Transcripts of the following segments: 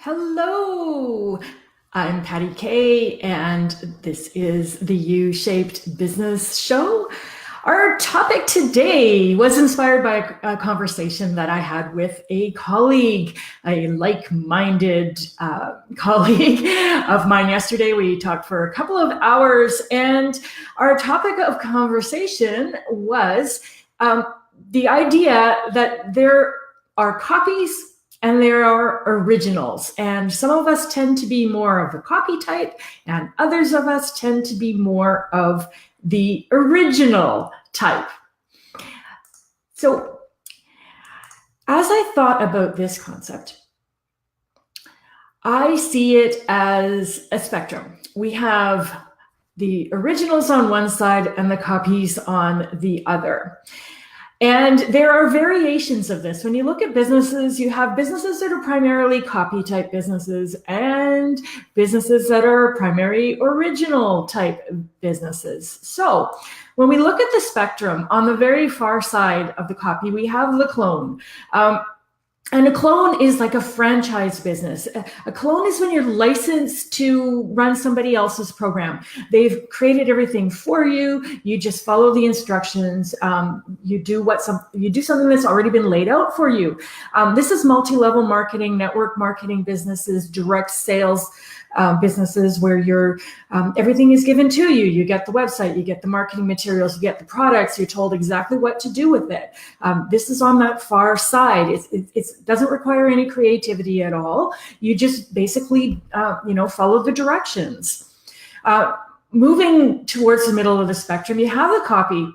Hello, I'm Patty Kay, and this is the U-Shaped Business Show. Our topic today was inspired by a conversation that I had with a colleague, a like-minded colleague of mine yesterday. We talked for a couple of hours, and our topic of conversation was the idea that there are copies and there are originals. And some of us tend to be more of the copy type, and others of us tend to be more of the original type. So as I thought about this concept, I see it as a spectrum. We have the originals on one side and the copies on the other. And there are variations of this. When you look at businesses, you have businesses that are primarily copy type businesses and businesses that are primary original type businesses. So when we look at the spectrum, on the very far side of the copy, we have the clone. And a clone is like a franchise business. A clone is when you're licensed to run somebody else's program. They've created everything for you. You just follow the instructions. You do something that's already been laid out for you. This is multi-level marketing, network marketing businesses, direct sales businesses where everything is given to you. You get the website, you get the marketing materials, you get the products, you're told exactly what to do with it. This is on that far side. It doesn't require any creativity at all. You just basically, follow the directions. Moving towards the middle of the spectrum, you have the copy.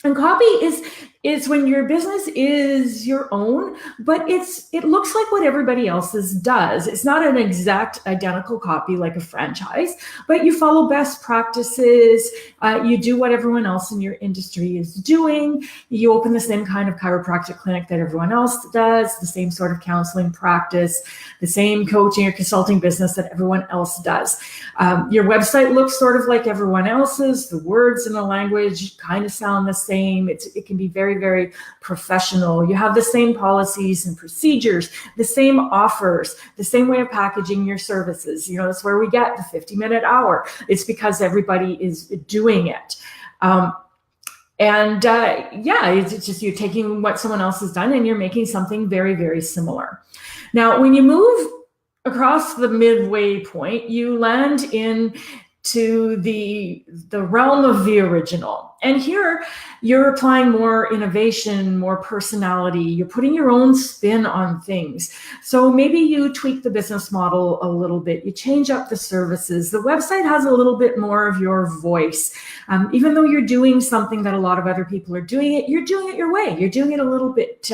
And copy is when your business is your own, but it looks like what everybody else's does. It's not an exact identical copy like a franchise, but you follow best practices. You do what everyone else in your industry is doing. You open the same kind of chiropractic clinic that everyone else does, the same sort of counseling practice, the same coaching or consulting business that everyone else does. Your website looks sort of like everyone else's. The words and the language kind of sound the same. It can be very, very professional. You have the same policies and procedures, the same offers, the same way of packaging your services. That's where we get the 50-minute hour. It's because everybody is doing it. It's just you're taking what someone else has done and you're making something very, very similar. Now, when you move across the midway point, you land into the realm of the original. And here you're applying more innovation, more personality. You're putting your own spin on things. So maybe you tweak the business model a little bit. You change up the services. The website has a little bit more of your voice. Even though you're doing something that a lot of other people are doing you're doing it your way. You're doing it a little bit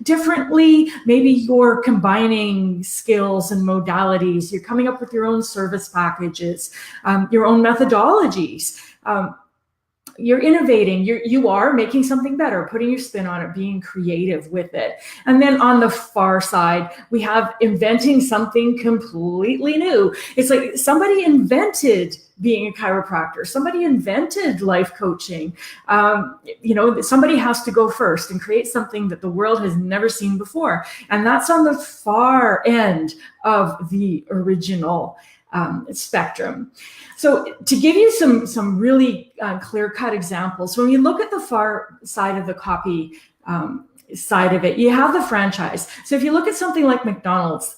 differently. Maybe you're combining skills and modalities. You're coming up with your own service packages, your own methodologies. You're innovating, you are making something better, putting your spin on it, being creative with it. And then on the far side, we have inventing something completely new. It's like somebody invented being a chiropractor. Somebody invented life coaching. Somebody has to go first and create something that the world has never seen before. And that's on the far end of the original spectrum. So to give you some really clear-cut examples, when you look at the far side of the copy side of it, you have the franchise. So if you look at something like McDonald's,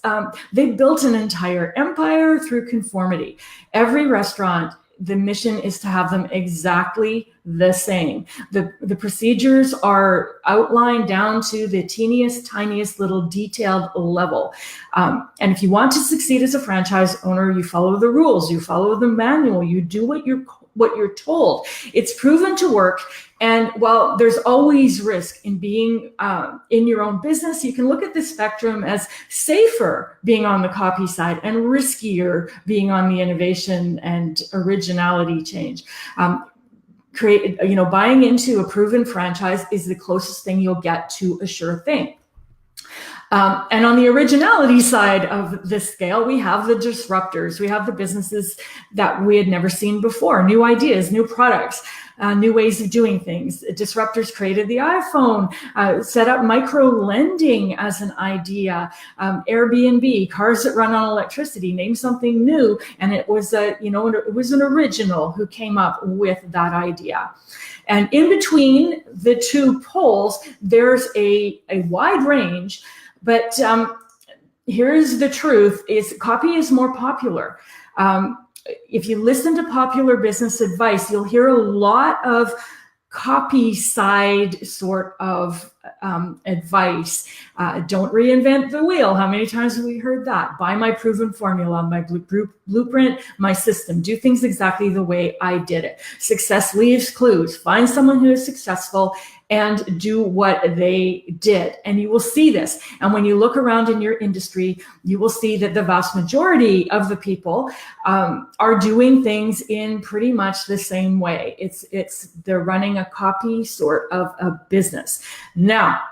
they built an entire empire through conformity. Every restaurant, the mission is to have them exactly the same. The procedures are outlined down to the teeniest, tiniest little detailed level. And if you want to succeed as a franchise owner, you follow the rules, you follow the manual, you do what you're told. It's proven to work. And while there's always risk in being in your own business, you can look at the spectrum as safer being on the copy side and riskier being on the innovation and originality change. Buying into a proven franchise is the closest thing you'll get to a sure thing. And on the originality side of this scale, we have the disruptors. We have the businesses that we had never seen before, new ideas, new products, new ways of doing things. Disruptors created the iPhone, set up micro lending as an idea, Airbnb, cars that run on electricity, name something new. And it was it was an original who came up with that idea. And in between the two poles, there's a wide range. But here's the truth: is copy is more popular. If you listen to popular business advice, you'll hear a lot of copy side sort of advice. Don't reinvent the wheel. How many times have we heard that? Buy my proven formula, my blueprint, my system. Do things exactly the way I did it. Success leaves clues. Find someone who is successful and do what they did. And you will see this. And when you look around in your industry, you will see that the vast majority of the people are doing things in pretty much the same way. They're running a copy sort of a business. Now,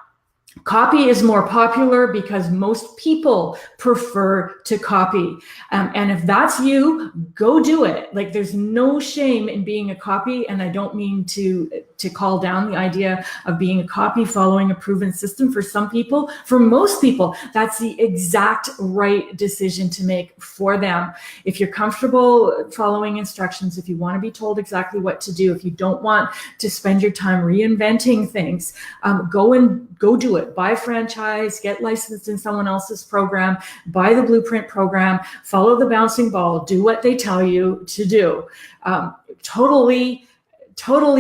copy is more popular because most people prefer to copy. And if that's you, go do it. Like, there's no shame in being a copy. And I don't mean to call down the idea of being a copy, following a proven system. For some people, for most people, that's the exact right decision to make for them. If you're comfortable following instructions, if you want to be told exactly what to do, if you don't want to spend your time reinventing things, go do it. Buy a franchise, get licensed in someone else's program, buy the blueprint program, follow the bouncing ball, do what they tell you to do. Totally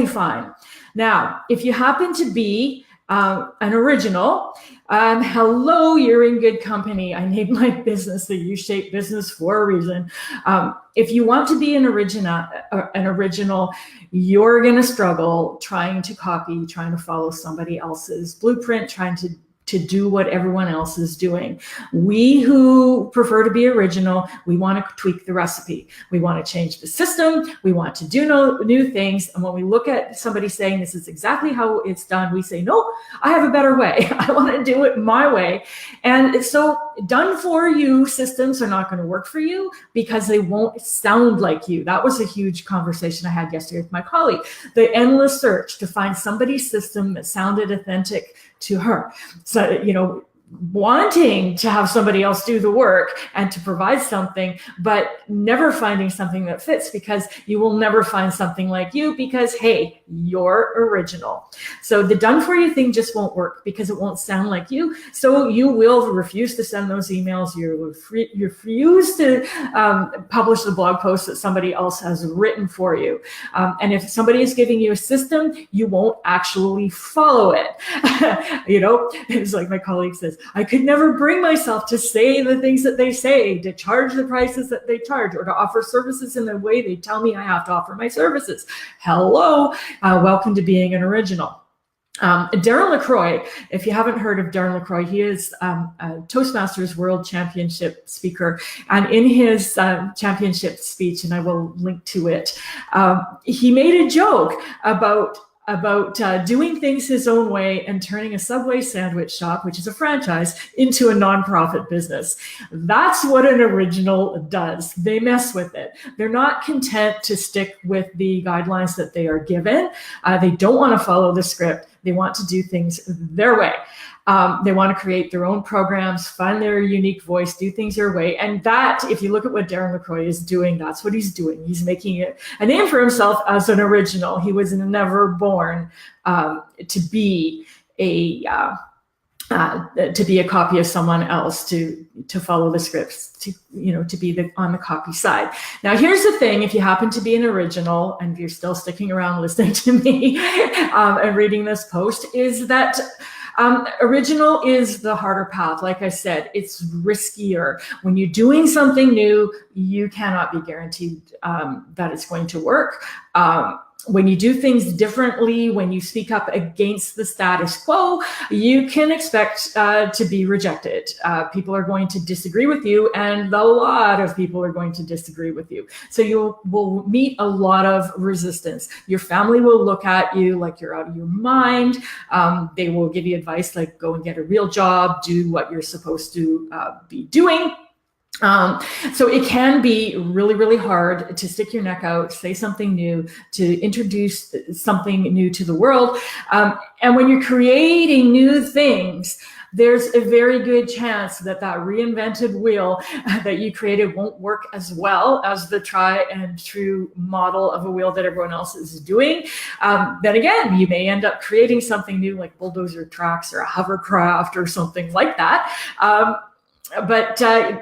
fine. Now, if you happen to be an original, hello, you're in good company. I named my business the U-shaped business for a reason. If you want to be an original, you're going to struggle trying to copy, trying to follow somebody else's blueprint, trying to do what everyone else is doing. We who prefer to be original, we want to tweak the recipe. We want to change the system. We want to do new things. And when we look at somebody saying this is exactly how it's done, we say, no, I have a better way. I want to do it my way. And so done for you systems are not going to work for you because they won't sound like you. That was a huge conversation I had yesterday with my colleague. The endless search to find somebody's system that sounded authentic to her. So, wanting to have somebody else do the work and to provide something, but never finding something that fits because you will never find something like you because, hey, you're original. So the done for you thing just won't work because it won't sound like you. So you will refuse to send those emails. You refuse to publish the blog post that somebody else has written for you. And if somebody is giving you a system, you won't actually follow it. It's like my colleague says, I could never bring myself to say the things that they say, to charge the prices that they charge, or to offer services in the way they tell me I have to offer my services. Hello, welcome to being an original. Darren LaCroix, if you haven't heard of Darren LaCroix, he is a Toastmasters World Championship speaker. And in his championship speech, and I will link to it, he made a joke about doing things his own way and turning a Subway sandwich shop, which is a franchise, into a nonprofit business. That's what an original does. They mess with it. They're not content to stick with the guidelines that they are given. They don't want to follow the script. They want to do things their way. They want to create their own programs, find their unique voice, do things their way. And that, if you look at what Darren LaCroix is doing, that's what he's doing. He's making a name for himself as an original. He was never born to be a copy of someone else, to follow the scripts, to be on the copy side. Now, here's the thing: if you happen to be an original, and if you're still sticking around listening to me and reading this post, is that original is the harder path. Like I said, it's riskier. When you're doing something new, you cannot be guaranteed that it's going to work. When you do things differently, when you speak up against the status quo, you can expect to be rejected. People are going to disagree with you, and a lot of people are going to disagree with you. So you will meet a lot of resistance. Your family will look at you like you're out of your mind. They will give you advice like, go and get a real job, do what you're supposed to be doing. So it can be really, really hard to stick your neck out, say something new, to introduce something new to the world. And when you're creating new things, there's a very good chance that that reinvented wheel that you created won't work as well as the try and true model of a wheel that everyone else is doing. Then again, you may end up creating something new like bulldozer tracks or a hovercraft or something like that. But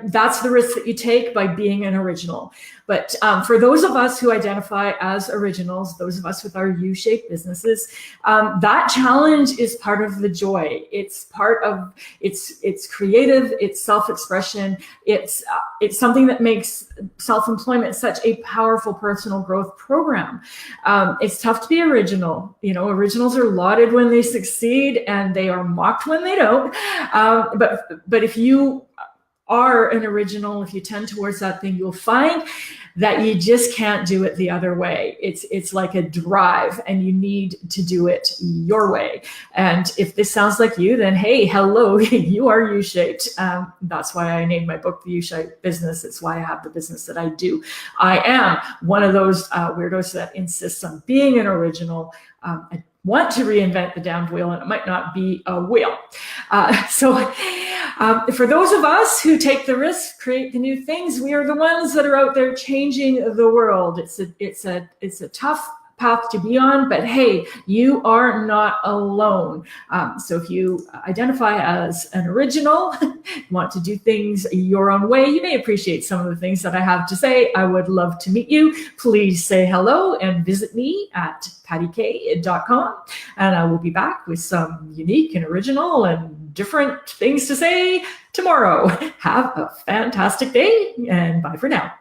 that's the risk that you take by being an original. But for those of us who identify as originals, those of us with our U-shaped businesses, that challenge is part of the joy. It's part of, it's creative, it's self-expression, it's something that makes self-employment such a powerful personal growth program. It's tough to be original. You know, originals are lauded when they succeed and they are mocked when they don't. But if you are an original, if you tend towards that thing, you'll find that you just can't do it the other way. It's like a drive, and you need to do it your way. And if this sounds like you, then hey, hello, you are U-shaped. That's why I named my book The U-Shaped Business. It's why I have the business that I do. I am one of those weirdos that insists on being an original. I want to reinvent the damned wheel, and it might not be a wheel. For those of us who take the risk, create the new things, we are the ones that are out there changing the world. It's a tough path to be on, but hey, you are not alone. So if you identify as an original, want to do things your own way, you may appreciate some of the things that I have to say. I would love to meet you. Please say hello and visit me at pattykay.com, and I will be back with some unique and original and different things to say tomorrow. Have a fantastic day, and bye for now.